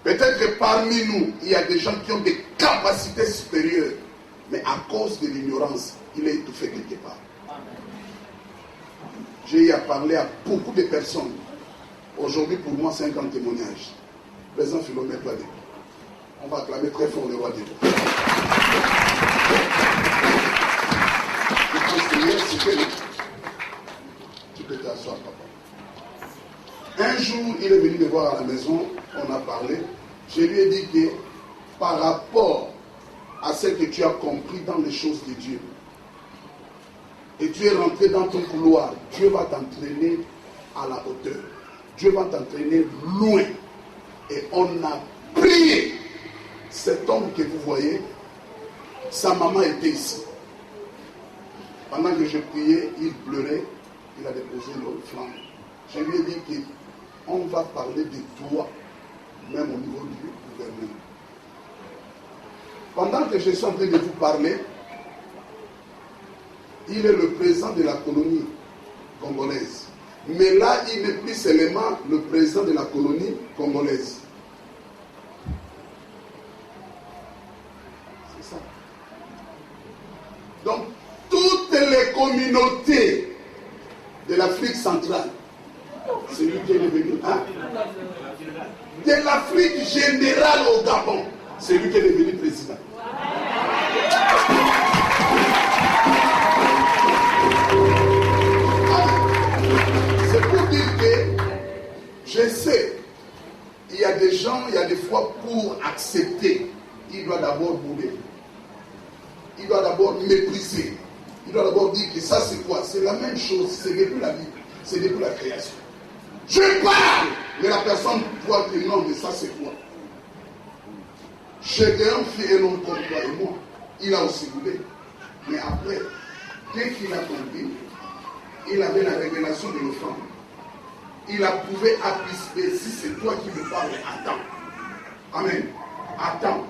Peut-être que parmi nous, il y a des gens qui ont des capacités supérieures, mais à cause de l'ignorance, il est étouffé quelque part. J'ai eu à parler à beaucoup de personnes. Aujourd'hui, pour moi, c'est un grand témoignage. Président Philomène Toadé. On va acclamer très fort le roi des rois. Tu peux t'asseoir, papa. Un jour, il est venu me voir à la maison, on a parlé. Je lui ai dit que par rapport à ce que tu as compris dans les choses de Dieu, et tu es rentré dans ton couloir, Dieu va t'entraîner à la hauteur. Dieu va t'entraîner loin. Et on a prié. Cet homme que vous voyez, sa maman était ici. Pendant que je priais, il pleurait, il a déposé le flanc. Je lui ai dit qu'on va parler de toi, même au niveau du gouvernement. Pendant que je suis en train de vous parler, il est le président de la colonie congolaise. Mais là, il n'est plus seulement le président de la colonie congolaise. C'est ça. Donc, toutes les communautés de l'Afrique centrale, c'est lui qui est devenu. Hein? De l'Afrique générale au Gabon, c'est lui qui est devenu président. C'est pour dire que je sais, il y a des gens, il y a des fois pour accepter, il doit d'abord bouler. Il doit d'abord mépriser. Il doit d'abord dire que ça c'est quoi? C'est la même chose, c'est depuis la Bible, c'est depuis la création. Je parle, mais la personne voit que non, mais ça c'est quoi? J'ai un fils et non comme toi et moi. Il a aussi boulé. Mais après, dès qu'il a compris, il avait la révélation de l'offrande. Il a prouvé à plus, si c'est toi qui me parles, attends. Amen. Attends.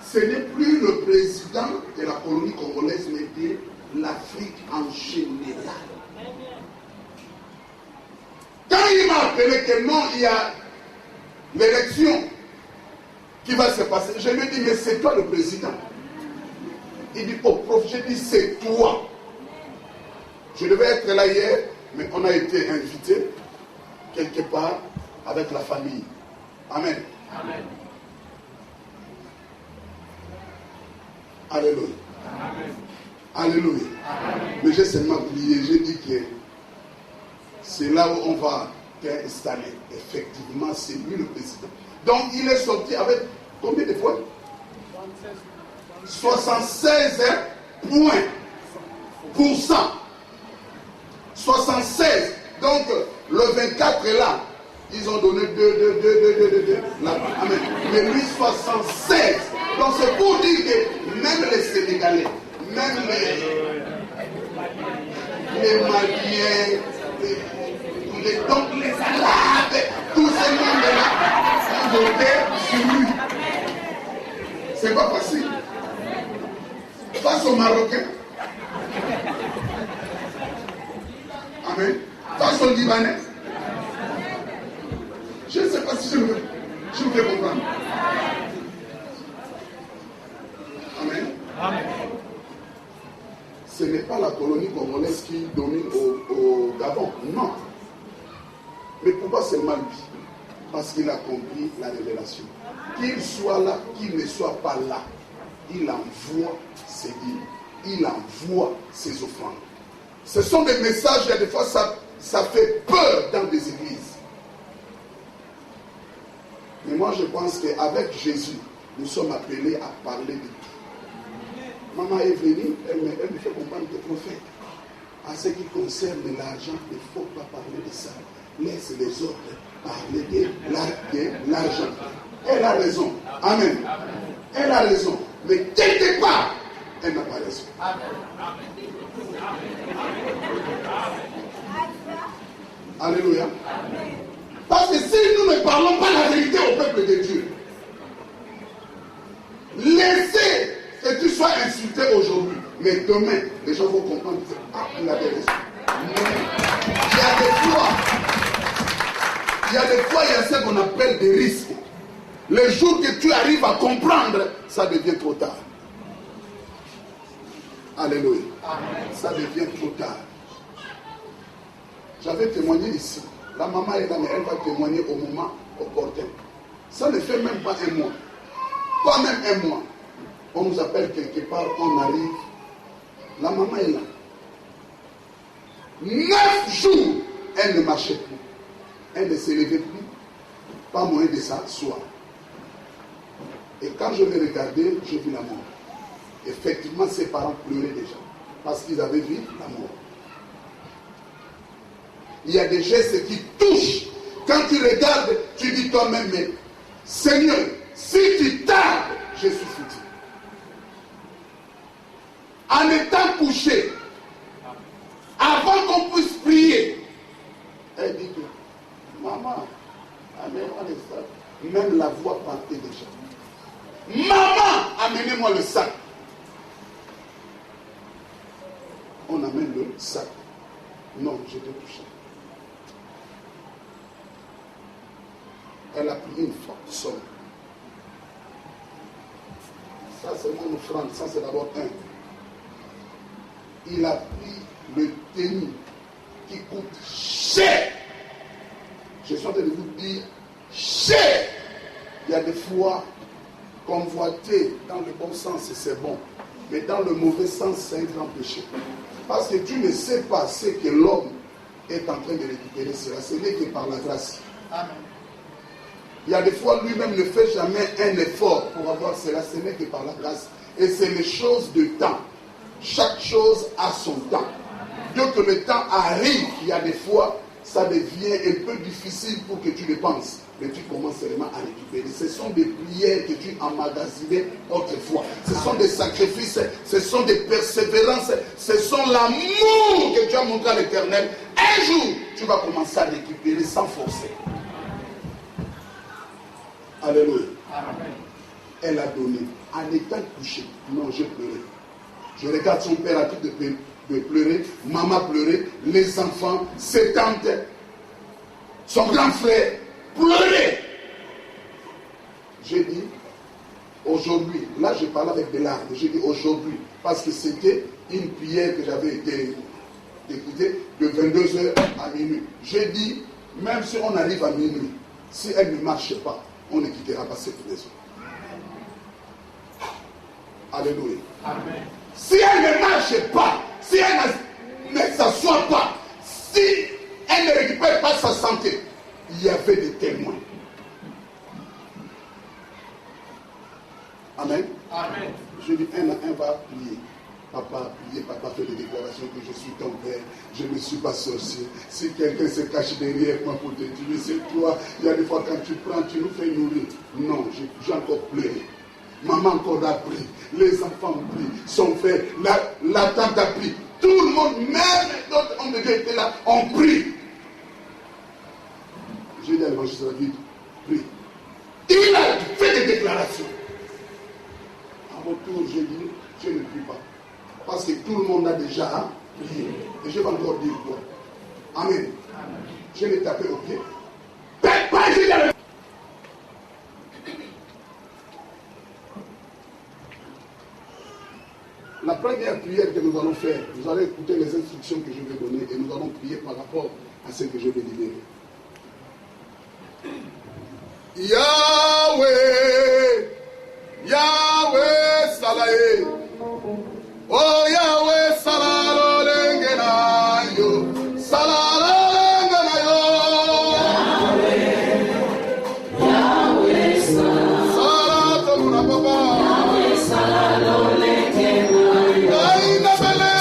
Ce n'est plus le président de la colonie congolaise, mais de l'Afrique en général. Quand il m'a appelé que non, il y a l'élection qui va se passer, je lui ai dit, mais c'est toi le président. Il dit, oh prof, j'ai dit, c'est toi. Je devais être là hier, mais on a été invité quelque part avec la famille. Amen. Amen. Alléluia. Amen. Alléluia. Amen. Mais j'ai seulement oublié, j'ai dit que c'est là où on va t'installer. Effectivement, c'est lui le président. Donc il est sorti avec combien de points? 76 points pour cent. 76. Donc le 24 est là. Ils ont donné 2. Amen. Mais lui 76. Donc c'est pour dire que même les Sénégalais, même les Maliens, donc les Arabes, tous ces membres-là, ils votaient sur lui. C'est pas facile. Face aux Marocains. Amen. Face aux Libanais. Je ne sais pas si je vous fais comprendre. Amen. Amen. Ce n'est pas la colonie congolaise qui domine au Gabon. Non. Mais pourquoi seulement lui? Parce qu'il a compris la révélation. Qu'il soit là, qu'il ne soit pas là, il envoie ses dîmes, il envoie ses offrandes. Ce sont des messages, il y a des fois ça fait peur dans des églises. Mais moi je pense qu'avec Jésus, nous sommes appelés à parler de tout. Maman est venue, elle me fait comprendre que prophète, à ce qui concerne l'argent, il ne faut pas parler de ça. Laisse les autres parler de l'argent. Elle a raison. Amen. Elle a raison. Mais quelque part, elle n'a pas raison. Alléluia. Parce que si nous ne parlons pas la vérité au peuple de Dieu, laissez que tu sois insulté aujourd'hui, mais demain, les gens vont comprendre que il avait raison. Mais il y a des fois, il y a ce qu'on appelle des risques. Le jour que tu arrives à comprendre, ça devient trop tard. Alléluia. Amen. Ça devient trop tard. J'avais témoigné ici. La maman est là, mais elle va témoigner au moment opportun. Ça ne fait même pas un mois. Pas même un mois. On nous appelle quelque part, on arrive. La maman est là. 9 jours, elle ne marchait plus. Elle ne se levait plus. Pas moyen de s'asseoir. Et quand je l'ai regardé, j'ai vu la mort. Effectivement, ses parents pleuraient déjà. Parce qu'ils avaient vu la mort. Il y a des gestes qui touchent. Quand tu regardes, tu dis toi-même, mais Seigneur, si tu tardes, je suis foutu. En étant couché, avant qu'on puisse prier, elle dit que, maman, amenez-moi le sac. Même la voix partait déjà. Maman, amenez-moi le sac. On amène le sac. Non, j'étais touché. Elle a pris une forte somme. Ça, c'est mon offrande. Ça, c'est d'abord un. Il a pris le tennis qui coûte cher. Je suis en train de vous dire cher. Il y a des fois, convoiter dans le bon sens, c'est bon. Mais dans le mauvais sens, c'est un grand péché. Parce que tu ne sais pas ce que l'homme est en train de récupérer. Cela, ce n'est que par la grâce. Amen. Il y a des fois, lui-même ne fait jamais un effort pour avoir cela. Ce n'est que par la grâce. Et c'est les choses de temps. Chaque chose a son temps. Dès que le temps arrive, il y a des fois, ça devient un peu difficile pour que tu le penses. Mais tu commences seulement à récupérer. Ce sont des prières que tu emmagasinais autrefois. Ce sont des sacrifices, ce sont des persévérances, ce sont l'amour que tu as montré à l'Éternel. Un jour, tu vas commencer à récupérer sans forcer. Alléluia. Amen. Elle a donné. En étant couchée, non, j'ai pleuré. Je regarde son père à tout de pleurer, maman pleurer, les enfants, ses tantes, son grand frère pleurer. J'ai dit, aujourd'hui, là je parle avec des larmes, j'ai dit aujourd'hui, parce que c'était une prière que j'avais été d'écouter de 22h à minuit. J'ai dit, même si on arrive à minuit, si elle ne marche pas, on ne quittera pas cette maison. Alléluia. Amen. Si elle ne marche pas, si elle ne s'assoit pas, si elle ne récupère pas sa santé, il y avait des témoins. Amen. Amen. Je dis, un à un va prier. Papa a prié, papa fait des déclarations que je suis ton père, je ne suis pas sorcier. Si quelqu'un se cache derrière moi pour te tuer, c'est toi. Il y a des fois quand tu prends, tu nous fais nourrir. Non, j'ai encore pleuré. Maman encore a pris, les enfants ont pris, son frère, la tante a pris. Tout le monde, même d'autres hommes de Dieu étaient là, ont pris. J'ai dit à l'évangile David, prie. Il a fait des déclarations. En retour, j'ai dit, je ne prie pas. Parce que tout le monde a déjà prié. Et je vais encore dire quoi. Amen. Je l'ai tapé au pied. La première prière que nous allons faire, vous allez écouter les instructions que je vais donner et nous allons prier par rapport à ce que je vais libérer. Yahweh, Yahweh Salaé, oh Yahweh Salalo Lengenayo, Salalo Lengenayo, Yahweh, Yahweh Salalo Lengenayo, Yahweh Salalo Lengenayo.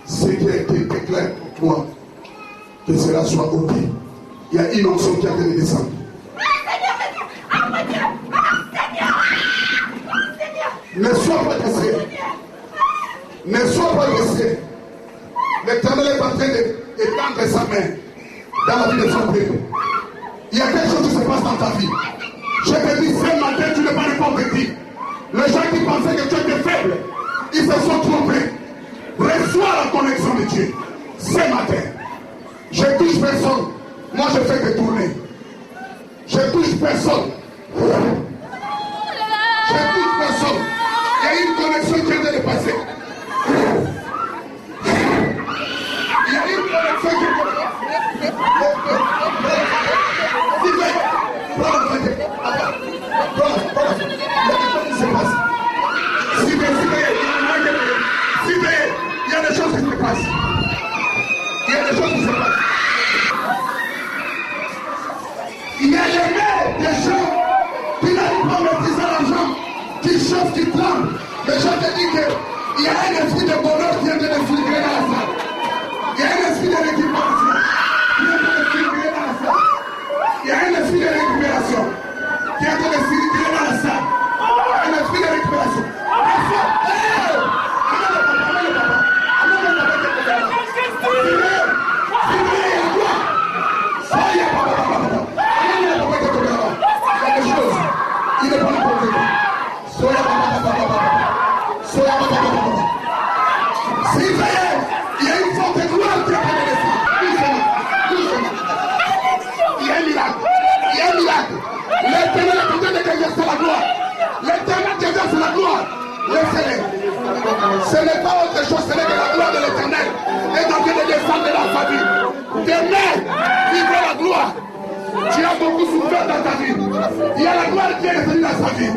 Ce qui a été clair pour toi, que cela soit ôté. Il y a une onction qui a été descendre. Ne sois pas blessé. Ne sois pas blessé. L'Éternel est en train d'étendre sa main dans la vie de son peuple. Il y a quelque chose qui se passe dans ta vie. Je te dis, ce matin, tu n'es pas n'importe qui. Les gens qui pensaient que tu étais faible, ils se sont trompés. Reçois la connexion de Dieu. Ce matin, je touche personne. Moi, je fais que tourner. Je touche personne. Je touche personne. Il y a une connexion qui vient de passer. Il y a une connexion qui vient de passer. Prends la fête. Prends la fête. Il y a quelque chose qui se passe. Il y a des choses qui se passent. Il y a des choses qui se passent. Il y a les mains des gens qui n'arrivent pas à maîtriser l'argent, qui chauffent, qui tremblent. Mais je te dis qu'il y a un esprit de bonheur qui est en train de filtrer dans la salle. Il y a un esprit de récupération qui est en train de filtrer dans la salle. Il y a un esprit de récupération qui est en train de filtrer dans la salle. Un esprit de récupération. Ce n'est pas autre chose, ce n'est que la gloire de l'Éternel est en train de descendre de la famille. Demain, vivre la gloire. Tu as beaucoup souffert dans ta vie. Il y a la gloire qui est descendue dans sa vie.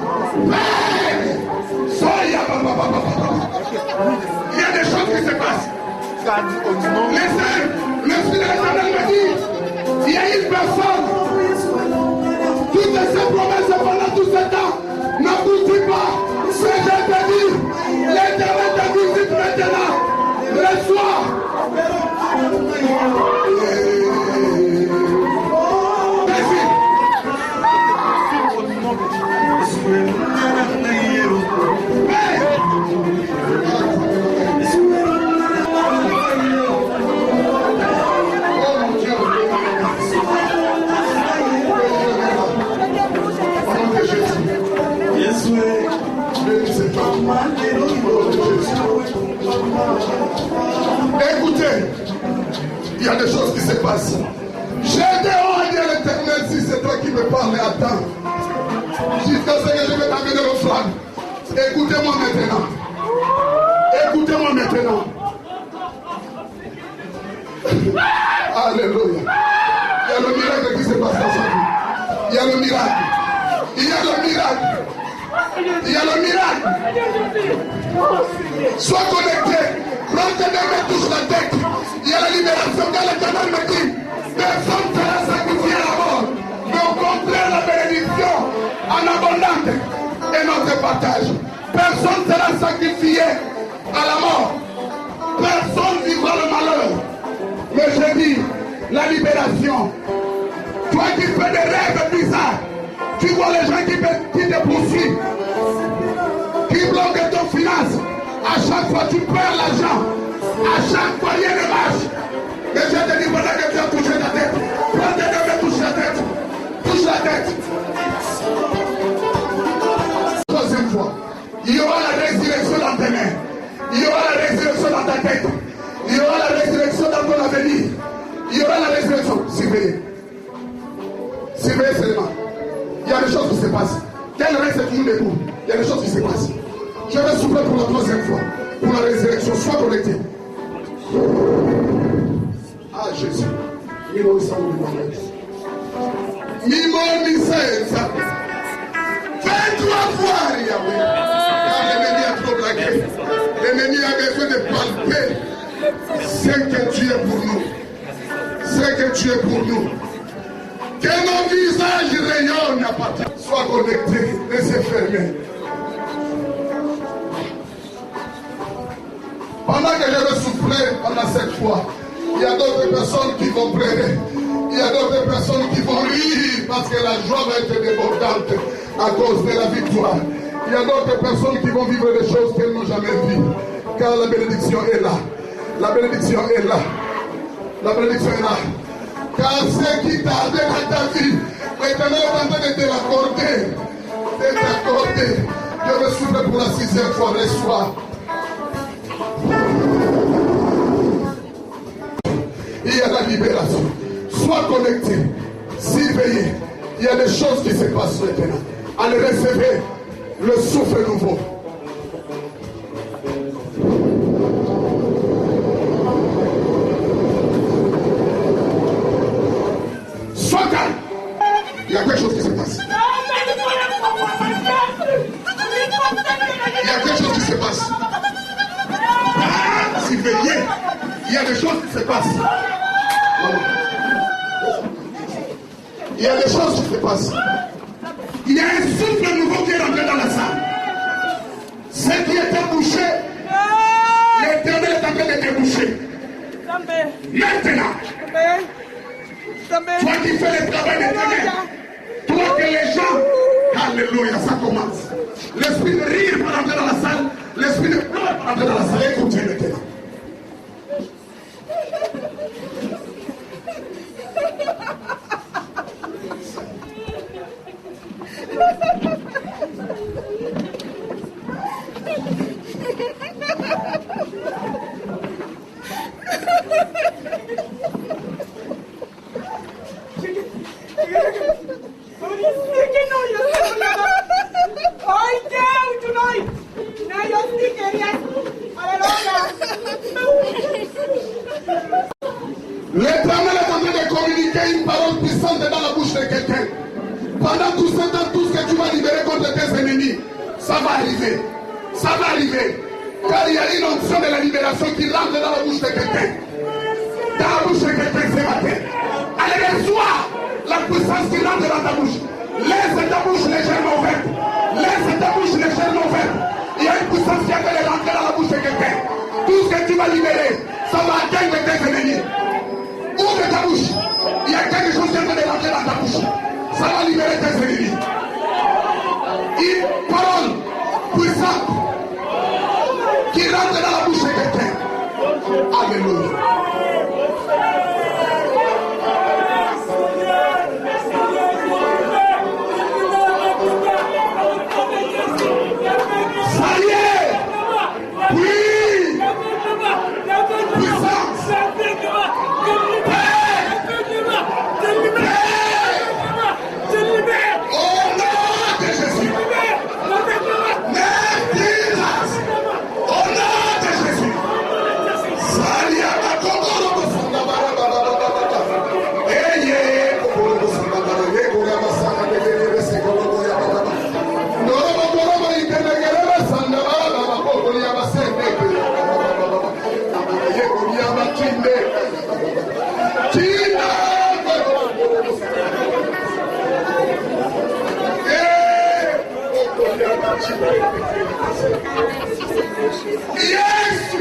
Il y a des choses qui se passent. L'Esprit de l'Éternel me dit, il y a une personne. Toutes ces promesses pendant tout ce temps n'aboutit pas. Ce que je te dis, l'Éternel te visite maintenant. Reçois. Écoutez, il y a des choses qui se passent. J'ai dehors à dire à l'Éternel, si c'est toi qui me parles, attends. Jusqu'à ce que je vais t'amener au flamme. Écoutez-moi maintenant. Écoutez-moi maintenant. Alléluia. Il y a le miracle qui se passe dans sa vie. Il y a le miracle. Il y a le miracle. Il y a le miracle. Sois connecté. Prends tes mains, touche la tête. Il y a la libération dans l'Éternel me dit. Personne ne sera sacrifié à la mort. Mais au contraire, la bénédiction en abondance est notre partage. Personne ne sera sacrifié à la mort. Personne ne vivra le malheur. Mais je dis, la libération. Toi qui fais des rêves bizarres. Tu vois les gens qui te poursuivent, qui bloquent ton finance. À chaque fois tu perds l'argent. À chaque fois rien ne marche. Mais je te dis, voilà que tu as touché ta tête. Prends tes deux mains, touche la tête. Touche la tête. Troisième fois, il y aura la résurrection dans tes mains. Il y aura la résurrection dans ta tête. Il y aura la résurrection dans ton avenir. Il y aura la résurrection. Surveillez. Surveillez seulement. Il y a des choses qui se passent. Quel reste est toujours debout? Il y a des choses qui se passent. Je vais souffler pour la troisième fois. Pour la résurrection. Sois connecté. Ah Jésus. Fais-toi voir, Yahweh. L'ennemi a trop blagué. L'ennemi a besoin de palper ce que tu es pour nous. Ce que tu es pour nous. Que nos visages rayonnent à partir. Sois connecté, laissez fermer. Pendant que je vais souffler, pleurer pendant cette foi. Il y a d'autres personnes qui vont pleurer. Il y a d'autres personnes qui vont rire parce que la joie va être débordante à cause de la victoire. Il y a d'autres personnes qui vont vivre des choses qu'elles n'ont jamais vues. Car la bénédiction est là. La bénédiction est là. La bénédiction est là. Car ce qui tardait dans ta vie, maintenant est en train de te l'accorder. De t'accorder. Je vais souffler pour la 6e fois. Reçois. Il y a la libération. Sois connecté. Surveillez. Il y a des choses qui se passent maintenant. Allez recevoir le souffle nouveau. Sois calme. Il y a quelque chose qui se passe. Il y a quelque chose qui se passe. Ah, surveillez. Il y a des choses qui se passent. Il y a des choses qui se passent. Il y a un souffle nouveau qui est rentré dans la salle. Ce qui était bouché, l'Éternel est en train de déboucher. Maintenant, toi qui fais le travail des ténèbres, toi que les gens, alléluia, ça commence. L'esprit de rire va rentrer dans la salle, l'esprit de pleurs va rentrer dans la salle. Écoutez maintenant. L'Éternel est en train de communiquer une parole puissante dans la bouche de quelqu'un. Pendant tout ce temps, tout ce que tu vas libérer contre tes ennemis, ça va arriver. Ça va arriver. Car il y a une onction de la libération qui rentre dans la bouche de quelqu'un. Dans la bouche de quelqu'un ce matin. Allez, reçois la puissance qui rentre dans ta bouche. Laisse ta bouche légèrement ouverte. Laisse ta bouche légèrement ouverte. Il y a une puissance qui est en train de rentrer dans la bouche de quelqu'un. Tout ce que tu vas libérer, ça va atteindre tes ennemis. Ouvre ta bouche. Il y a quelque chose qui est en train de rentrer dans ta bouche. Ça va libérer tes ennemis. Une parole puissante qui rentre dans la bouche de quelqu'un. Alléluia. Ça y est. Oui. Puissance. Yes!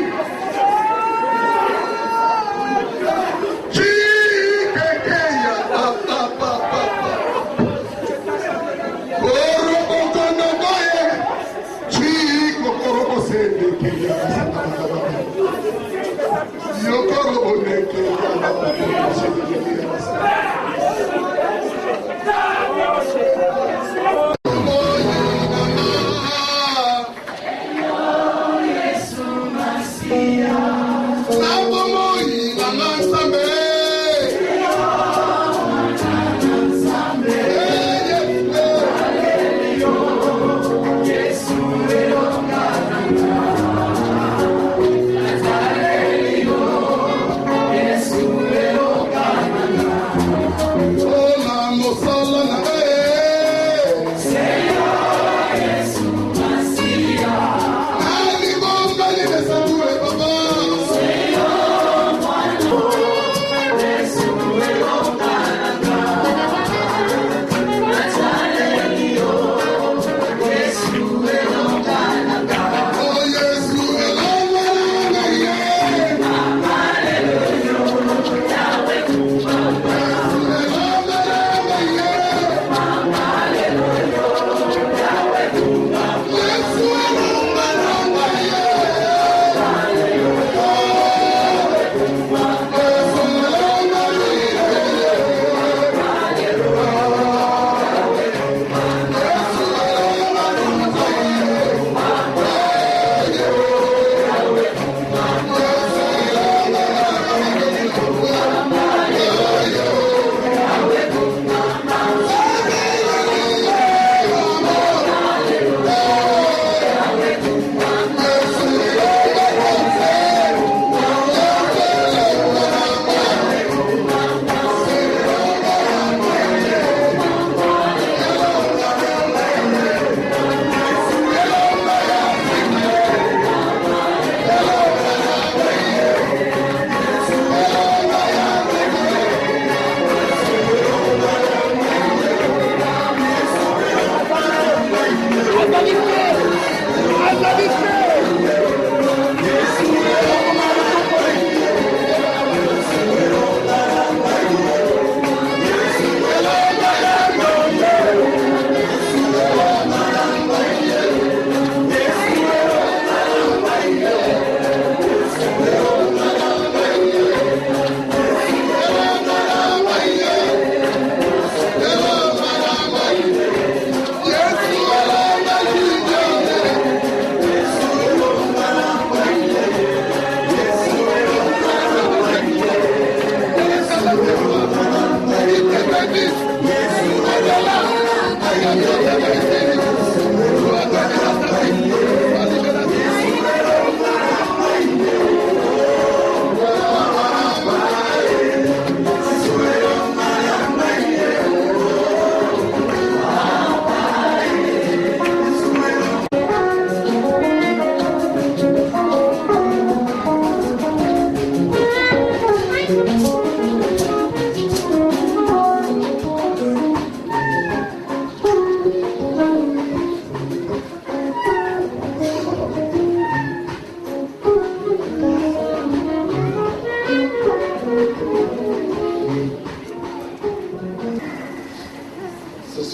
Ce sont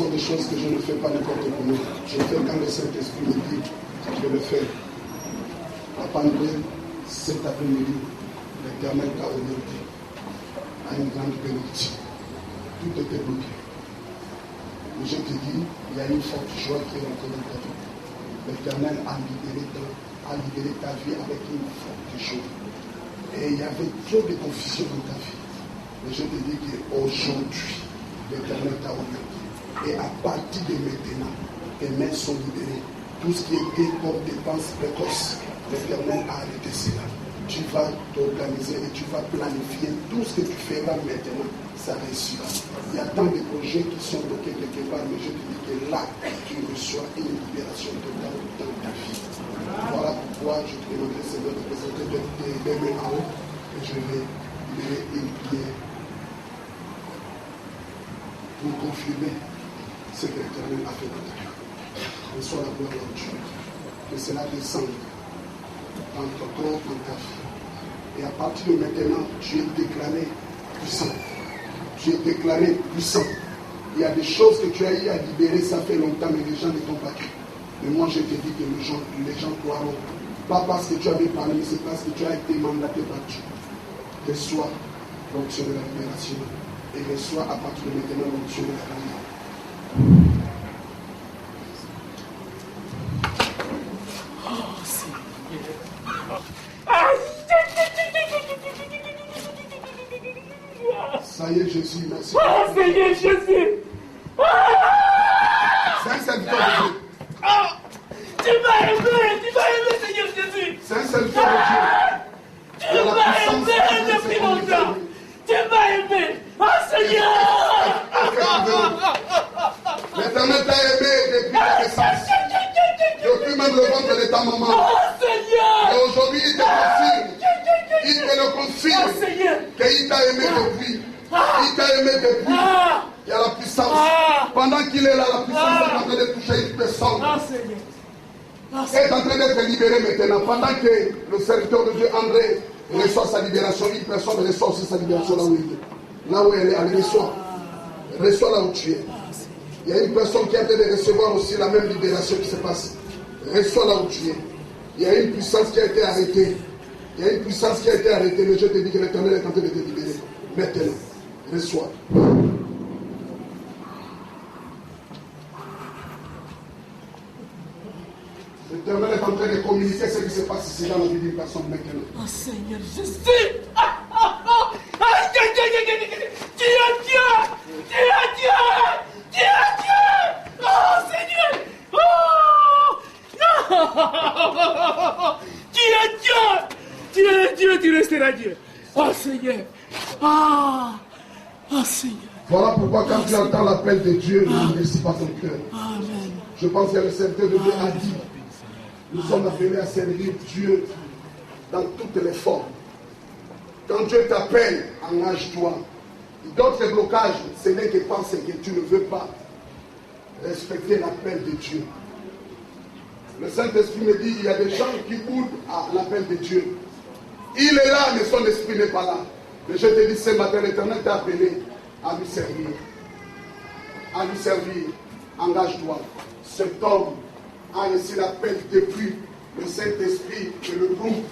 des choses que je ne fais pas n'importe comment. Je fais quand le Saint-Esprit me dit de le faire. Papa André, cet après-midi, l'Éternel t'a orienté à une grande bénédiction. Tout était bloqué. Mais je te dis, il y a une forte joie qui est rentrée dans ta vie. L'Éternel a libéré ta vie avec une forte joie. Et il y avait trop de confusion dans ta vie. Mais je te dis qu'aujourd'hui, l'Éternel t'a orienté. Et à partir de maintenant, tes mains sont libérées. Tout ce qui était comme dépense précoce, l'Éternel a arrêté cela. Tu vas t'organiser et tu vas planifier tout ce que tu feras maintenant, ça réussira. Il y a tant de projets qui sont bloqués quelque part, mais je te dis que là, tu reçois une libération totale dans ta vie. Voilà pourquoi je te demanderai, Seigneur, de présenter des mains en haut et je vais libérer une prière pour confirmer ce que l'Éternel a fait dans ta vie. Reçois la gloire de Dieu. Que cela descende dans ton corps, dans ta vie. Et à partir de maintenant, tu es déclaré puissant. Tu es déclaré puissant. Il y a des choses que tu as eu à libérer, ça fait longtemps, mais les gens ne t'ont pas cru. Mais moi, je te dis que les gens croiront. Pas parce que tu avais parlé, mais c'est parce que tu as été mandaté par Dieu. Reçois l'onction de la libération. Et reçois à partir de maintenant l'onction de la grandeur. Ça y est, Jésus, merci. Ah, Seigneur Jésus! C'est un serviteur de Dieu. Ah, tu m'as aimé, Seigneur Jésus! C'est un serviteur de Dieu. Tu m'as aimé depuis longtemps! Tu m'as aimé! Ah, Seigneur! L'Éternel t'a aimé depuis ta naissance. Depuis même le ventre de ta maman. Ah, Seigneur! Et aujourd'hui, il te confirme. Il te le confirme. Qu'il t'a aimé depuis. Il t'a aimé depuis. Il y a la puissance. Pendant qu'il est là, la puissance est en train de toucher une personne. Est en train d'être libéré maintenant. Pendant que le serviteur de Dieu, André, reçoit sa libération, une personne reçoit aussi sa libération là où il est. Là où elle est, elle reçoit. Reçois là où tu es. Il y a une personne qui est en train de recevoir aussi la même libération qui se passe. Reçois là où tu es. Il y a une puissance qui a été arrêtée. Il y a une puissance qui a été arrêtée, mais je te dis que l'Éternel est en train de te libérer. Maintenant, reçois. L'Éternel est en train de communiquer ce qui se passe ici dans la vie d'une personne maintenant. Oh Seigneur Jésus! Tu es Dieu! Tu es Dieu! Tu es Dieu! Oh Seigneur! Oh! Tu es Dieu! Tu es Dieu, tu resteras Dieu! Oh Seigneur! Oh Seigneur! Voilà pourquoi quand tu entends l'appel de Dieu, ne laisse pas ton cœur. Amen. Je pense que le serviteur de Dieu a dit, nous sommes appelés à servir Dieu dans toutes les formes. Quand Dieu t'appelle, engage-toi. D'autres blocages, ce n'est que parce que tu ne veux pas respecter l'appel de Dieu. Le Saint-Esprit me dit, il y a des gens qui boudent à l'appel de Dieu. Il est là, mais son esprit n'est pas là. Mais je te dis ce matin, l'Éternel t'a appelé à lui servir. À lui servir. Engage-toi. Cet homme a reçu l'appel depuis le Saint-Esprit et le groupe.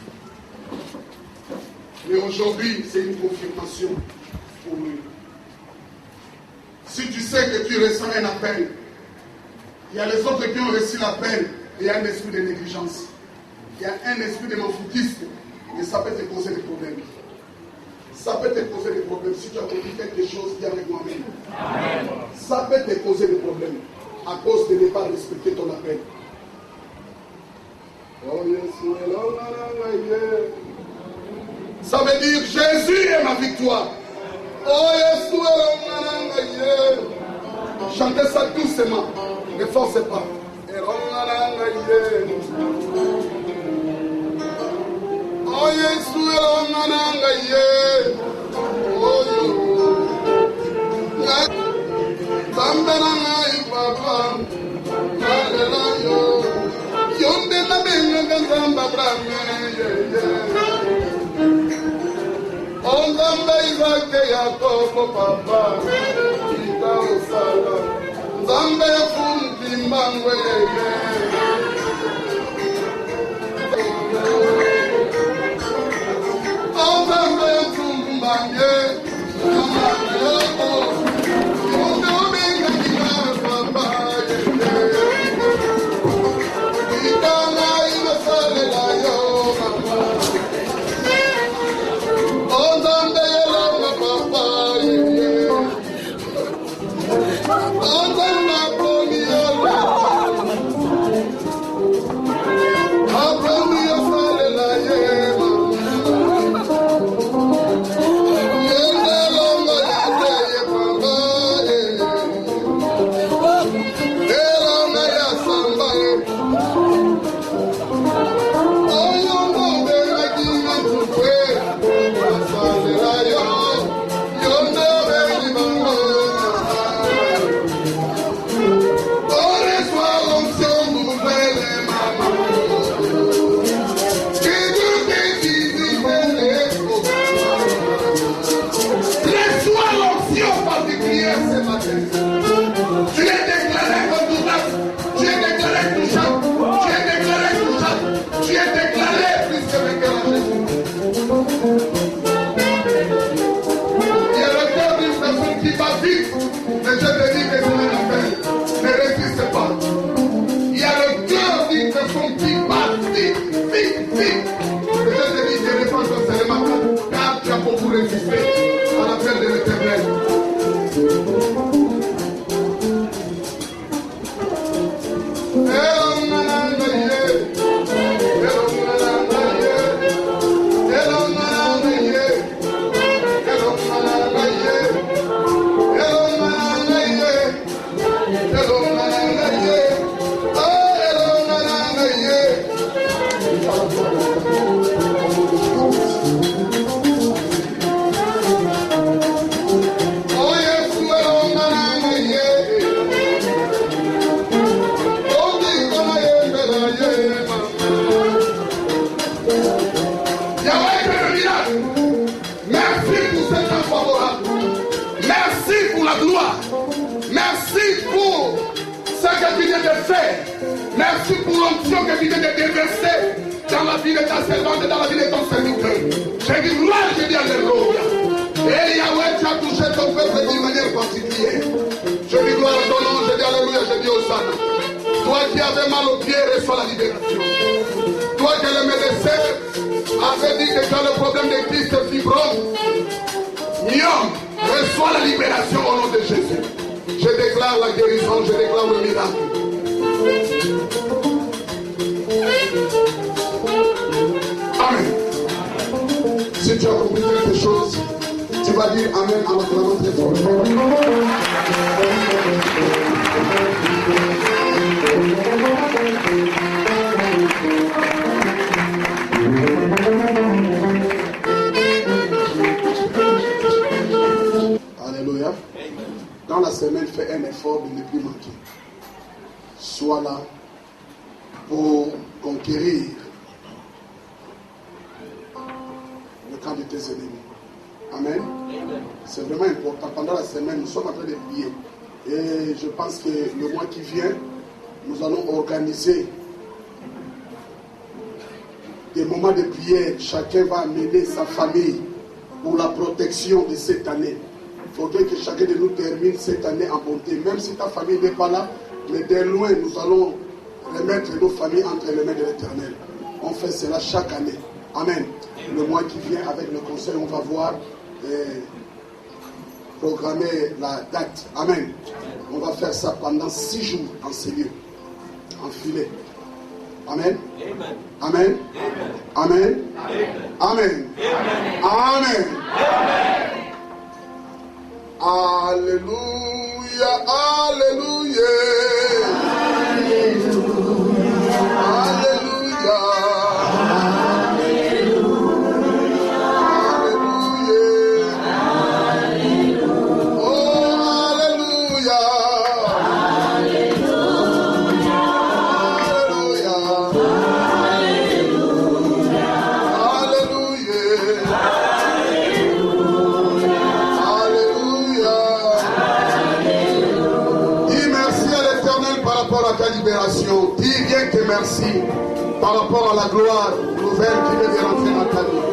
Mais aujourd'hui, c'est une confirmation pour lui. Si tu sais que tu ressens un appel, il y a les autres qui ont reçu l'appel, et il y a un esprit de négligence. Il y a un esprit de m'enfoutisme, et ça peut te causer des problèmes. Ça peut te causer des problèmes. Si tu as compris quelque chose, dis avec moi-même. Ça peut te causer des problèmes à cause de ne pas respecter ton appel. Oh, ça veut dire Jésus est ma victoire. Oh, chantez ça doucement. Ne forcez pas. Oh, Nzambe Isake Yakobo papa ita osala Nzambe fundi mangwe yeye Nzambe fundi mangwe Merci pour l'onction que tu viens de déverser dans la vie de ta servante et dans la vie de ton serviteur. Je dis gloire, je dis alléluia. Et Yahweh, tu as touché ton peuple d'une manière particulière. Je dis gloire à ton nom, je dis alléluia, je dis Hosanna. Toi qui avais mal aux pieds, reçois la libération. Toi que le médecin avait dit que tu as le problème de kyste fibrome, myome, reçois la libération au nom de Jésus. Je déclare la guérison, je déclare le miracle. Amen. Si tu as compris quelque chose, tu vas dire Amen en acclamant très fort. Alléluia. Dans la semaine, fais un effort de ne plus manquer. Sois là pour conquérir le camp de tes ennemis. Amen. C'est vraiment important. Pendant la semaine, nous sommes en train de prier. Et je pense que le mois qui vient, nous allons organiser des moments de prière. Chacun va amener sa famille pour la protection de cette année. Il faudrait que chacun de nous termine cette année en bonté. Même si ta famille n'est pas là, mais de loin, nous allons remettre nos familles entre les mains de l'Éternel. On fait cela chaque année. Amen. Le mois qui vient, avec le conseil, on va voir programmer la date. Amen. On va faire ça pendant 6 jours en ces lieux. En filet. Amen. Amen. Amen. Amen. Amen. Alléluia. Alléluia. merci par rapport à la gloire nouvelle qui vient de rentrer dans ta vie.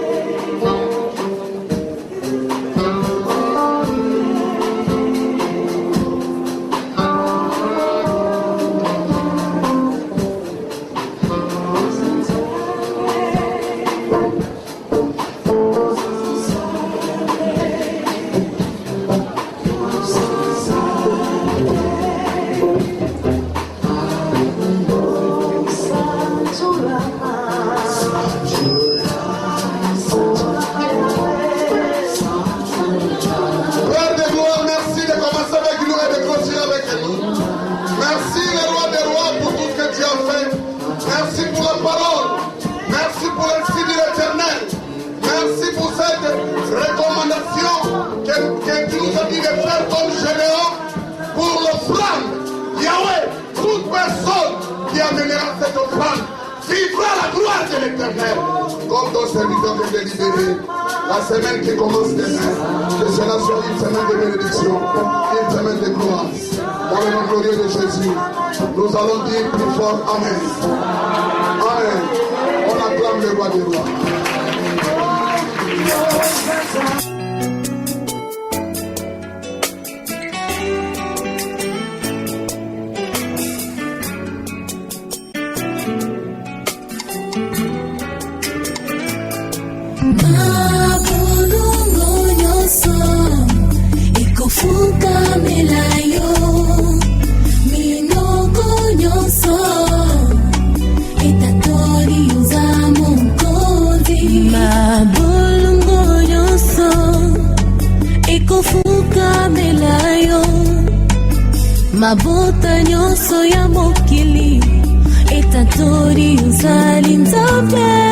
Comme ton serviteur vient de libérer, la semaine qui commence demain, que cela soit une semaine de bénédiction, une semaine de gloire. Dans le nom glorieux de Jésus, nous allons dire plus fort Amen. Amen. On acclame le roi des rois. Fuka melayo minoko nyoso etatori uzamo mkozi mabulungo nyoso ikufuka melayo mabota nyoso ya mokili etatori uzali nzambe